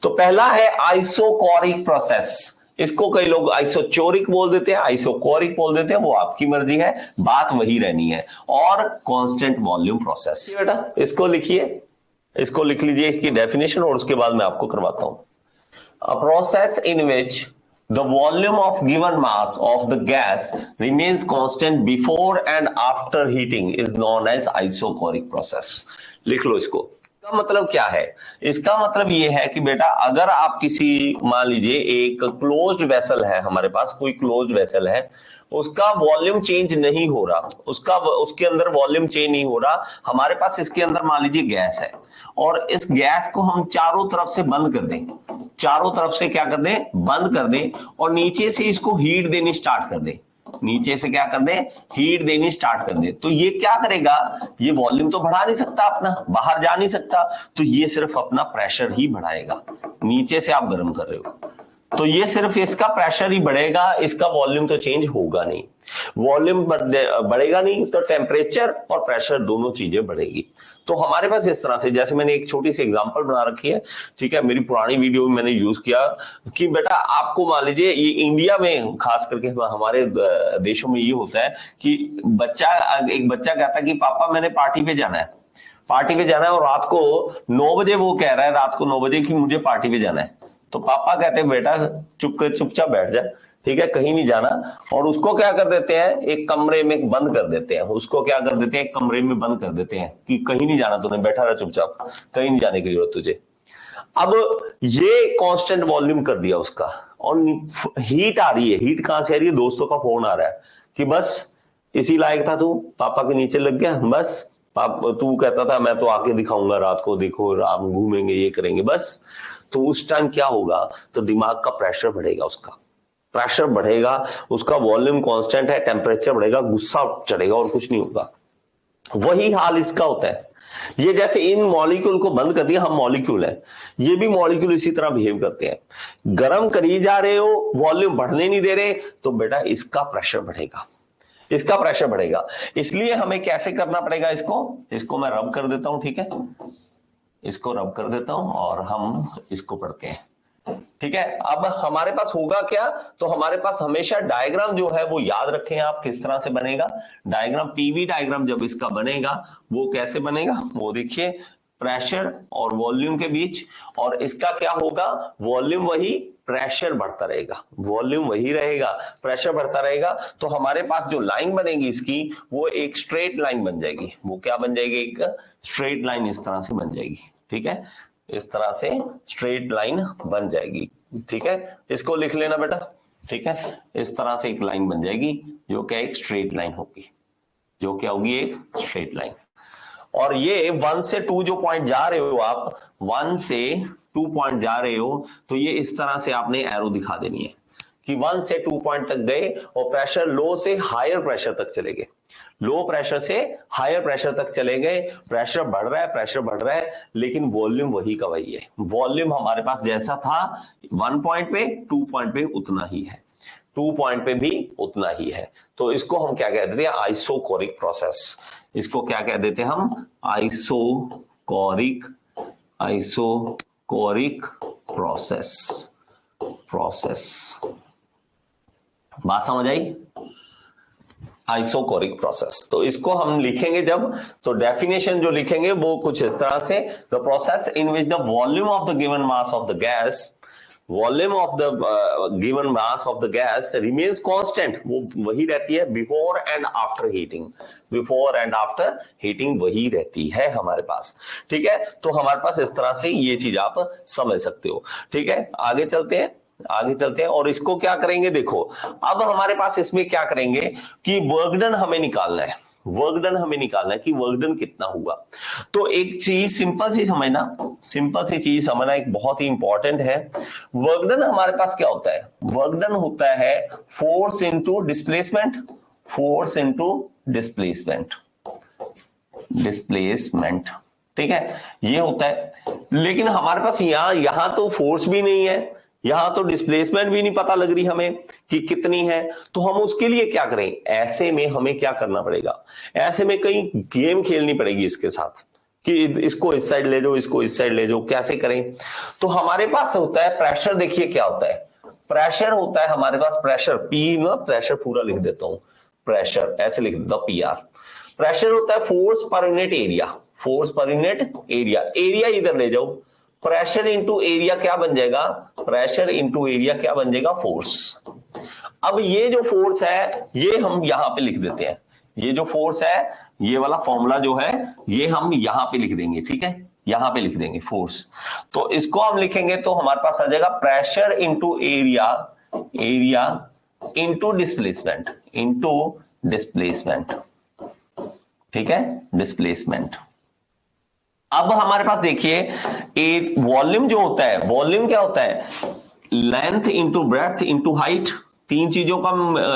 तो पहला है आइसोकोरिक प्रोसेस, इसको कई लोग आइसोचोरिक बोल देते हैं, आइसोकोरिक बोल देते हैं, वो आपकी मर्जी है, बात वही रहनी है। और कांस्टेंट वॉल्यूम प्रोसेस, बेटा इसको लिखिए, इसको लिख लीजिए इसकी डेफिनेशन, और उसके बाद मैं आपको करवाता हूं। A process in which the volume of given mass of the gas remains constant before and after heating is known as isochoric process। लिख लो इसको। इसका मतलब क्या है? इसका मतलब यह है कि बेटा अगर आप किसी, मान लीजिए एक क्लोज्ड वेसल है हमारे पास, कोई क्लोज्ड वेसल है, उसका वॉल्यूम चेंज नहीं हो रहा, उसके अंदर वॉल्यूम चेंज नहीं हो रहा, हमारे पास इसके अंदर मान लीजिए गैस है, और इस गैस को हम चारों तरफ से बंद कर दें, चारों तरफ से क्या कर दें, बंद कर दें, और नीचे से इसको हीट देनी स्टार्ट कर दें, नीचे से क्या कर दें, हीट देनी स्टार्ट कर दें, तो ये क्या करेगा, ये वॉल्यूम तो बढ़ा नहीं सकता अपना, बाहर जा नहीं सकता, तो ये सिर्फ अपना प्रेशर ही बढ़ाएगा। नीचे से आप गर्म कर रहे हो तो ये सिर्फ इसका प्रेशर ही बढ़ेगा, इसका वॉल्यूम तो चेंज होगा नहीं। वॉल्यूम बढ़ेगा नहीं तो टेम्परेचर और प्रेशर दोनों चीजें बढ़ेगी। तो हमारे पास इस तरह से, जैसे मैंने एक छोटी सी एग्जांपल बना रखी है, ठीक है, मेरी पुरानी वीडियो में मैंने यूज किया कि बेटा आपको मान लीजिए, ये इंडिया में खास करके हमारे देशों में ये होता है कि एक बच्चा कहता है कि पापा मैंने पार्टी पे जाना है, पार्टी पे जाना है, और रात को 9 बजे वो कह रहा है, रात को 9 बजे कि मुझे पार्टी पे जाना है। तो पापा कहते हैं बेटा चुपचाप बैठ जा, ठीक है, कहीं नहीं जाना, और उसको क्या कर देते हैं, एक कमरे में बंद कर देते हैं, उसको क्या कर देते हैं, एक कमरे में बंद कर देते हैं कि कहीं नहीं जाना, तूने बैठा रहा चुपचाप, कहीं नहीं जाने की जरूरत तुझे। अब ये कांस्टेंट वॉल्यूम कर दिया उसका, और हीट आ रही है, हीट कहां से आ रही है, दोस्तों का फोन आ रहा है कि बस इसी लायक था तू, पापा के नीचे लग गया, बस तू कहता था मैं तो आके दिखाऊंगा रात को, देखो आप घूमेंगे, ये करेंगे, बस। तो उस टाइम क्या होगा, तो दिमाग का प्रेशर बढ़ेगा, उसका प्रेशर बढ़ेगा, उसका वॉल्यूम कांस्टेंट है, टेम्परेचर बढ़ेगा, गुस्सा चढ़ेगा, और कुछ नहीं होगा। वही हाल इसका होता है। ये जैसे इन मॉलिक्यूल को बंद कर दिया, हम मॉलिक्यूल है, ये भी मॉलिक्यूल इसी तरह बिहेव करते हैं। गर्म करी जा रहे हो, वॉल्यूम बढ़ने नहीं दे रहे, तो बेटा इसका प्रेशर बढ़ेगा, इसका प्रेशर बढ़ेगा। इसलिए हमें कैसे करना पड़ेगा, इसको मैं रब कर देता हूं, ठीक है, इसको रब कर देता हूं, और हम इसको पढ़ते हैं, ठीक है। अब हमारे पास होगा क्या, तो हमारे पास हमेशा डायग्राम जो है वो याद रखें आप, किस तरह से बनेगा डायग्राम, पीवी डायग्राम जब इसका बनेगा वो कैसे बनेगा, वो देखिए, प्रेशर और वॉल्यूम के बीच, और इसका क्या होगा, वॉल्यूम वही, प्रेशर बढ़ता रहेगा, वॉल्यूम वही रहेगा, प्रेशर बढ़ता रहेगा। तो हमारे पास जो लाइन बनेगी इसकी, वो एक स्ट्रेट लाइन बन जाएगी, वो क्या बन जाएगी, एक स्ट्रेट लाइन इस तरह से बन जाएगी, ठीक है, इस तरह से स्ट्रेट लाइन बन जाएगी, ठीक है, इसको लिख लेना बेटा, ठीक है, इस तरह से एक लाइन बन जाएगी जो क्या एक स्ट्रेट लाइन होगी, जो क्या होगी, एक स्ट्रेट लाइन। और ये 1 से 2 जो पॉइंट जा रहे हो आप, 1 से 2 पॉइंट जा रहे हो, तो ये इस तरह से आपने एरो दिखा देनी है कि 1 से 2 पॉइंट तक गए, और प्रेशर लो से हायर प्रेशर तक चले गए, लो प्रेशर से हायर प्रेशर तक चले गए, प्रेशर बढ़ रहा है, प्रेशर बढ़ रहा है, लेकिन वॉल्यूम वही का वही है, वॉल्यूम हमारे पास जैसा था 1 पॉइंट पे, 2 पॉइंट पे उतना ही है, 2 पॉइंट पे भी उतना ही है। तो इसको हम क्या कहते हैं, आइसोकोरिक प्रोसेस, इसको क्या कह देते हैं हम, आइसोकोरिक प्रोसेस। बात समझ आई, आइसोकोरिक प्रोसेस। तो इसको हम लिखेंगे जब, तो डेफिनेशन जो लिखेंगे वो कुछ इस तरह से, the process in which the volume of the given mass of the gas, volume of the given mass of the gas remains constant, वो वही रहती है before and after heating, before and after heating वही रहती है हमारे पास, ठीक है। तो हमारे पास इस तरह से ये चीज आप समझ सकते हो, ठीक है। आगे चलते हैं, और इसको क्या करेंगे, देखो अब हमारे पास इसमें क्या करेंगे कि वर्क डन हमें निकालना है, वर्क डन हमें निकालना है कि वर्क डन कितना हुआ। तो एक चीज सिंपल सी चीज समझना एक बहुत ही इंपॉर्टेंट है। वर्क डन हमारे पास क्या होता है, वर्क डन होता है force into displacement, force into displacement, ठीक है, ये होता है। लेकिन हमारे पास यहां तो फोर्स भी नहीं है, यहां तो डिस्प्लेसमेंट भी नहीं पता लग रही हमें कि कितनी है, तो हम उसके लिए क्या करें, ऐसे में हमें क्या करना पड़ेगा, ऐसे में कहीं गेम खेलनी पड़ेगी इसके साथ। कि इसको इस साइड ले जाओ, इसको इस साइड ले जाओ, कैसे करें? तो हमारे पास होता है प्रेशर। देखिए क्या होता है, प्रेशर होता है हमारे पास, प्रेशर पी ना, प्रेशर पूरा लिख देता हूं, प्रेशर ऐसे लिख देता हूं, PR। प्रेशर होता है force per unit area, force per unit area, area इधर ले जाओ, प्रेशर इंटू एरिया क्या बन जाएगा, प्रेशर इंटू एरिया क्या बन जाएगा, फोर्स। अब ये जो फोर्स है ये हम यहां पे लिख देते हैं, ये जो फोर्स है ये वाला फॉर्मूला जो है ये हम यहां पे लिख देंगे, ठीक है, यहां पे लिख देंगे फोर्स। तो इसको हम लिखेंगे तो हमारे पास आ जाएगा pressure into area, area into displacement, into displacement, ठीक है, डिस्प्लेसमेंट। अब हमारे पास देखिए एक वॉल्यूम जो होता है, वॉल्यूम क्या होता है, length into breadth into height, तीन चीजों का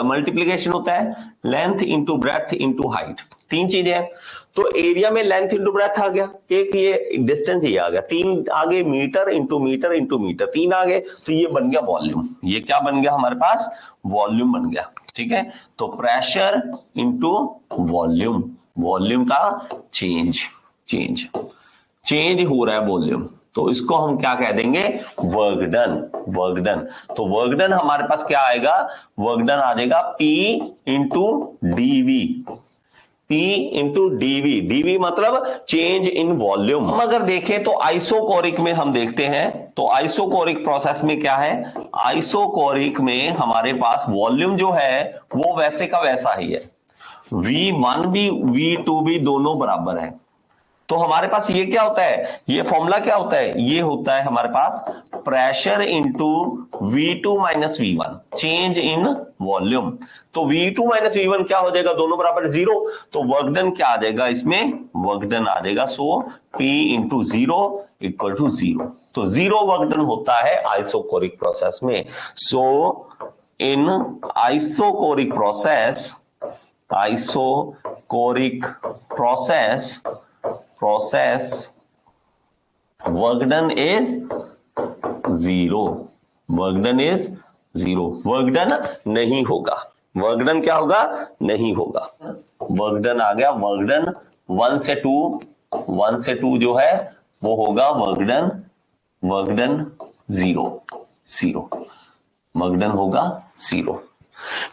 मल्टीप्लीकेशन होता है, length into breadth into height, तीन चीजें हैं। तो एरिया में लेंथ इंटू ब्रेड्थ आ गया, एक ये डिस्टेंस ये आ गया, तीन आगे metre into metre into metre, तीन आगे, तो ये बन गया वॉल्यूम। ये क्या बन गया हमारे पास, वॉल्यूम बन गया, ठीक है। तो प्रेशर इंटू वॉल्यूम, वॉल्यूम का चेंज, चेंज चेंज हो रहा है वॉल्यूम, तो इसको हम क्या कह देंगे, वर्क डन, वर्क डन। तो वर्क डन हमारे पास क्या आएगा, वर्क डन आ जाएगा P into dV, P into dV, dV मतलब चेंज इन वॉल्यूम। हम अगर देखें तो आइसोकोरिक में हम देखते हैं, तो आइसोकोरिक प्रोसेस में क्या है, आइसोकोरिक में हमारे पास वॉल्यूम जो है वो वैसे का वैसा ही है, V1 भी V2 भी दोनों बराबर है। तो हमारे पास ये क्या होता है, ये फॉर्मूला क्या होता है, ये होता है हमारे पास pressure into V2 minus V1, change in volume. तो V2 माइनस V1 क्या हो जाएगा, दोनों बराबर जीरो, तो वर्क डन क्या आ जाएगा इसमें, वर्क डन आ जाएगा, so P into zero equal to zero. तो जीरो वर्क डन होता है आइसोकोरिक प्रोसेस में। So in isochoric process, isochoric process, process work done is zero, work done is zero, work done नहीं होगा, work done क्या होगा, नहीं होगा। work done आ गया, work done 1 से 2, 1 से 2 जो है वो होगा work done, work done 0, 0, work done होगा 0,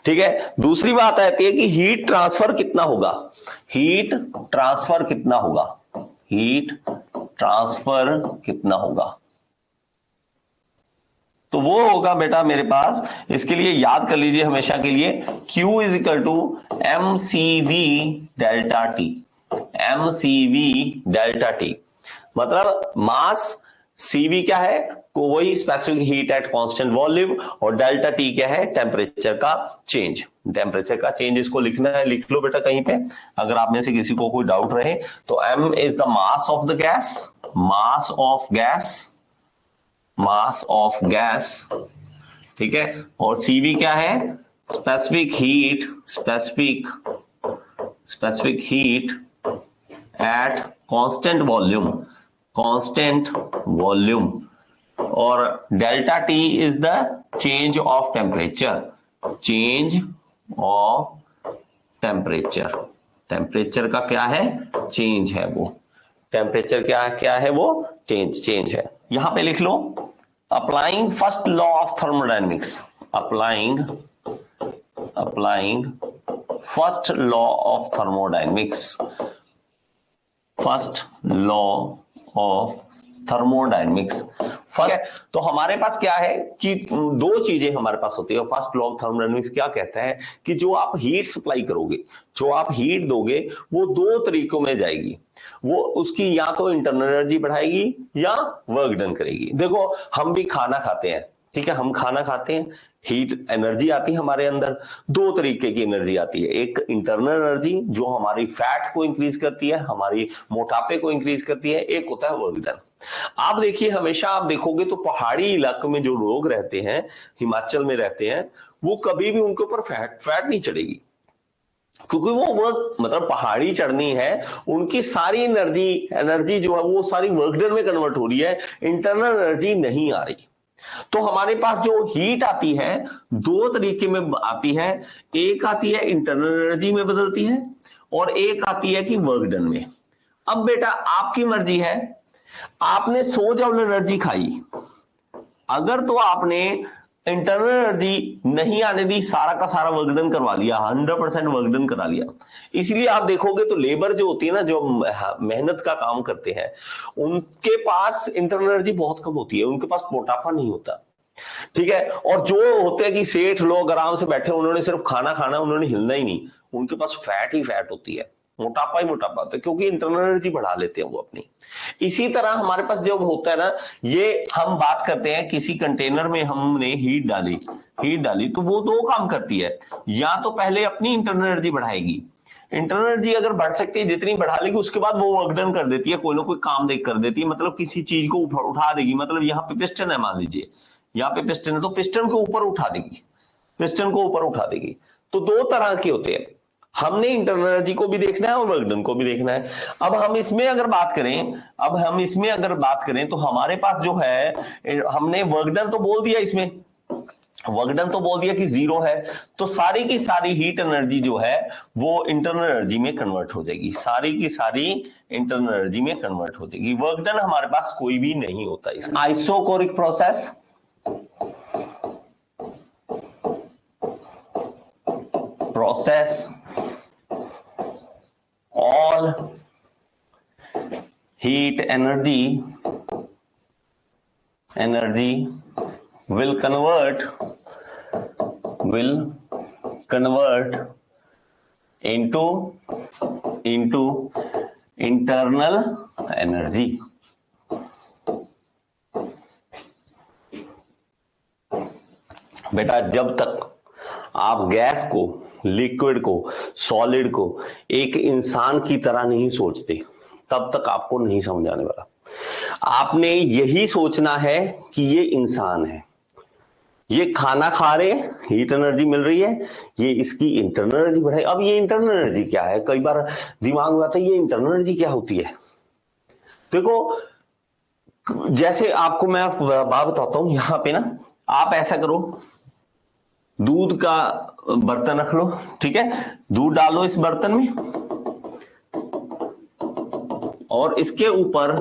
ठीक है। दूसरी बात आती है कि हीट ट्रांसफर कितना होगा, हीट ट्रांसफर कितना होगा, हीट ट्रांसफर कितना होगा, तो वो होगा बेटा मेरे पास, इसके लिए याद कर लीजिए हमेशा के लिए, Q is equal to mCV delta T, mCV delta T मतलब मास, CV क्या है, को वही specific heat at constant volume, और डेल्टा T क्या है, टेम्परेचर का चेंज, टेम्परेचर का चेंज। इसको लिखना है, लिख लो बेटा कहीं पे, अगर आप में से किसी को कोई डाउट रहे। तो M is the mass of the gas, mass of gas, mass of gas, ठीक है, और CV क्या है, specific heat, specific heat at constant volume, constant volume, और delta T is the change of temperature, change of temperature, temperature का क्या है, change है वो, टेम्परेचर क्या क्या है वो, चेंज है। यहां पे लिख लो, applying first law of thermodynamics, applying first law of thermodynamics, first law of thermodynamics. First, तो हमारे पास क्या है कि दो चीजें हमारे पास होती है। फर्स्ट लॉ ऑफ थर्मोडायनेमिक्स क्या कहता है कि जो आप हीट सप्लाई करोगे, जो आप हीट दोगे वो दो तरीकों में जाएगी, वो उसकी या तो इंटरनल एनर्जी बढ़ाएगी या वर्क डन करेगी। देखो हम भी खाना खाते हैं, ठीक है, हम खाना खाते हैं, हीट एनर्जी आती है हमारे अंदर, दो तरीके की एनर्जी आती है, एक इंटरनल एनर्जी जो हमारी फैट को इंक्रीज करती है, हमारी मोटापे को इंक्रीज करती है, एक होता है वर्क डन। आप देखिए, हमेशा आप देखोगे तो पहाड़ी इलाके में जो लोग रहते हैं, हिमाचल में रहते हैं, वो कभी भी उनके ऊपर फैट नहीं चढ़ेगी, क्योंकि वो वर्क मतलब पहाड़ी चढ़नी है, उनकी सारी एनर्जी जो है वो सारी वर्क डन में कन्वर्ट हो रही है, इंटरनल एनर्जी नहीं आ रही। तो हमारे पास जो हीट आती है दो तरीके में आती है, एक आती है इंटरनल एनर्जी में बदलती है, और एक आती है कि वर्क डन में। अब बेटा आपकी मर्जी है, आपने 100 जूल एनर्जी खाई, अगर तो आपने इंटरनल एनर्जी नहीं आने दी, सारा का सारा वर्क डन करवा लिया, 100% वर्क डन करा लिया। इसलिए आप देखोगे तो लेबर जो होती है ना, जो मेहनत का काम करते हैं, उनके पास इंटरनल एनर्जी बहुत कम होती है, उनके पास मोटापा नहीं होता, ठीक है। और जो होते हैं कि सेठ लोग आराम से बैठे, उन्होंने सिर्फ खाना खाना, उन्होंने हिलना ही नहीं, उनके पास फैट ही फैट होती है, मोटापा ही मोटापा होता है, क्योंकि इंटरनल एनर्जी बढ़ा लेते हैं वो अपनी। इसी तरह हमारे पास जब होता है ना, ये हम बात करते हैं किसी कंटेनर में हमने हीट डाली तो वो दो काम करती है, या तो पहले अपनी इंटरनल एनर्जी बढ़ाएगी, इंटरनल एनर्जी अगर बढ़ सकती है जितनी बढ़ा लेगी, उसके बाद वो वर्क डन कर देती है, कोई ना कोई काम देख कर देती है, मतलब किसी चीज को उठा देगी। मतलब यहाँ पे पिस्टन है, मान लीजिए यहाँ पे पिस्टन है, तो पिस्टन को ऊपर उठा देगी, पिस्टन को ऊपर उठा देगी। तो दो तरह के होते हैं, हमने इंटरनल एनर्जी को भी देखना है और वर्क डन को भी देखना है। अब हम इसमें अगर बात करें तो हमारे पास जो है, हमने वर्क डन तो बोल दिया, इसमें वर्क डन तो बोल दिया कि 0 है, तो सारी की सारी हीट एनर्जी जो है वो इंटरनल एनर्जी में कन्वर्ट हो जाएगी, सारी की सारी इंटरनल एनर्जी में कन्वर्ट हो जाएगी। वर्क डन हमारे पास कोई भी नहीं होता। इसमें isochoric process all heat energy will convert into internal energy। बेटा जब तक आप गैस को, लिक्विड को, सॉलिड को एक इंसान की तरह नहीं सोचते, तब तक आपको नहीं समझ आने वाला। आपने यही सोचना है कि ये इंसान है, ये खाना खा रहे, हीट एनर्जी मिल रही है, ये इसकी इंटरनल एनर्जी बढ़ाई। अब ये इंटरनल एनर्जी क्या है, कई बार दिमाग में आता है ये इंटरनल एनर्जी क्या होती है। देखो, जैसे आपको मैं बात बताता हूं, यहां पे ना आप ऐसा करो, दूध का बर्तन रख लो, ठीक है, दूध डालो इस बर्तन में, और इसके ऊपर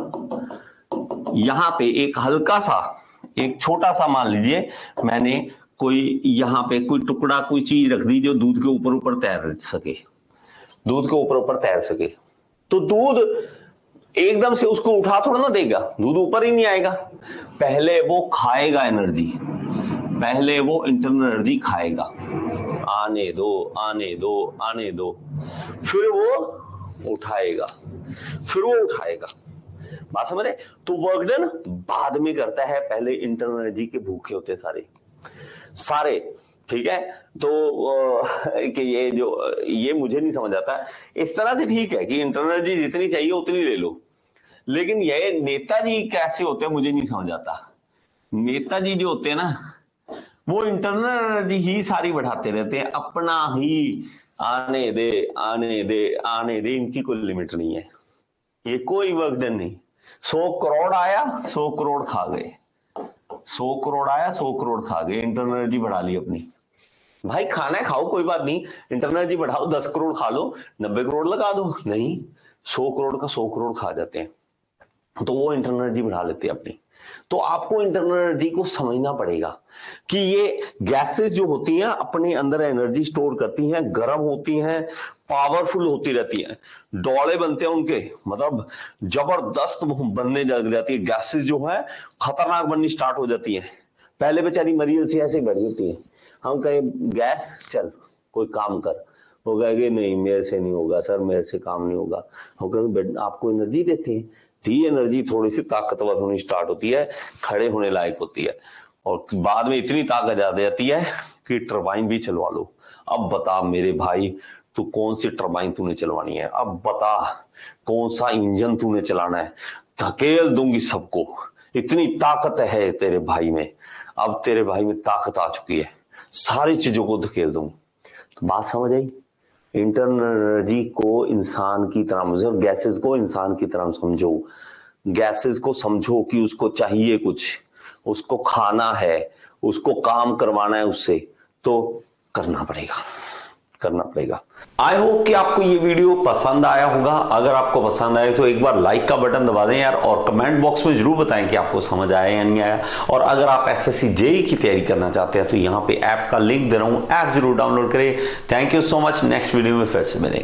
यहां पे एक हल्का सा, एक छोटा सा, मान लीजिए मैंने कोई यहां पे कोई टुकड़ा, कोई चीज रख दी जो दूध के ऊपर ऊपर तैर सके, दूध के ऊपर ऊपर तैर सके। तो दूध एकदम से उसको उठा थोड़ा ना देगा, दूध ऊपर ही नहीं आएगा, पहले वो खाएगा एनर्जी, पहले वो इंटरनल एनर्जी खाएगा, आने दो, फिर वो उठाएगा, बात समझ रहे। तो वर्क डन बाद में करता है, पहले इंटरनल एनर्जी के भूखे होते सारे, ठीक है। तो कि ये मुझे नहीं समझ आता, इस तरह से ठीक है कि इंटरनल एनर्जी जितनी चाहिए उतनी ले लो, लेकिन ये नेताजी कैसे होते हैं मुझे नहीं समझ आता। नेताजी जो होते हैं ना, वो इंटरनल एनर्जी ही सारी बढ़ाते रहते हैं, अपना ही आने दे, इनकी कोई लिमिट नहीं है, ये कोई वर्क डन नहीं। 100 करोड़ आया, 100 करोड़ खा गए, 100 करोड़ आया, 100 करोड़ खा गए, इंटरनल एनर्जी बढ़ा ली अपनी। भाई खाना खाओ कोई बात नहीं, इंटरनल एनर्जी बढ़ाओ, 10 करोड़ खा लो, 90 करोड़ लगा दो, नहीं 100 करोड़ का 100 करोड़ खा जाते हैं, तो वो इंटरनल एनर्जी बढ़ा लेते हैं अपनी। तो आपको इंटरनल एनर्जी को समझना पड़ेगा कि ये गैसेस जो होती हैं अपने अंदर एनर्जी स्टोर करती हैं, गर्म होती हैं, पावरफुल होती रहती हैं, डोले बनते हैं उनके, मतलब जबरदस्त बनने लग जाती है, गैसेस जो है खतरनाक बननी स्टार्ट हो जाती है। पहले बेचारी मरीज सी ऐसे बैठ जाती है, हम कहें गैस चल कोई काम कर, वो कहेंगे नहीं मेरे से नहीं होगा सर, मेरे से काम नहीं होगा। हम कहेंगे आपको एनर्जी देते हैं, दी एनर्जी थोड़ी सी ताकतवर होनी स्टार्ट होती है, खड़े होने लायक होती है, और बाद में इतनी ताकत आ जाती है कि टरबाइन भी चलवा लो। अब बता मेरे भाई तू कौन सी टरबाइन तूने चलवानी है, अब बता कौन सा इंजन तूने चलाना है, धकेल दूंगी सबको, इतनी ताकत है तेरे भाई में, अब तेरे भाई में ताकत आ चुकी है, सारी चीजों को धकेल दूंगी। तो बात समझ आई। इंटरनल एनर्जी को इंसान की तरह समझो, गैसेस को इंसान की तरह समझो, गैसेस को समझो कि उसको चाहिए कुछ, उसको खाना है, उसको काम करवाना है, उससे तो करना पड़ेगा, करना पड़ेगा। आई होप कि आपको ये वीडियो पसंद आया होगा। अगर आपको पसंद आए तो एक बार लाइक का बटन दबा दें यार, और कमेंट बॉक्स में जरूर बताएं कि आपको समझ आया या नहीं आया। और अगर आप एसएससी जेईई की तैयारी करना चाहते हैं तो यहाँ पे ऐप का लिंक दे रहा हूँ, ऐप जरूर डाउनलोड करें। Thank you so much. Next video में फिर से मिलेंगे।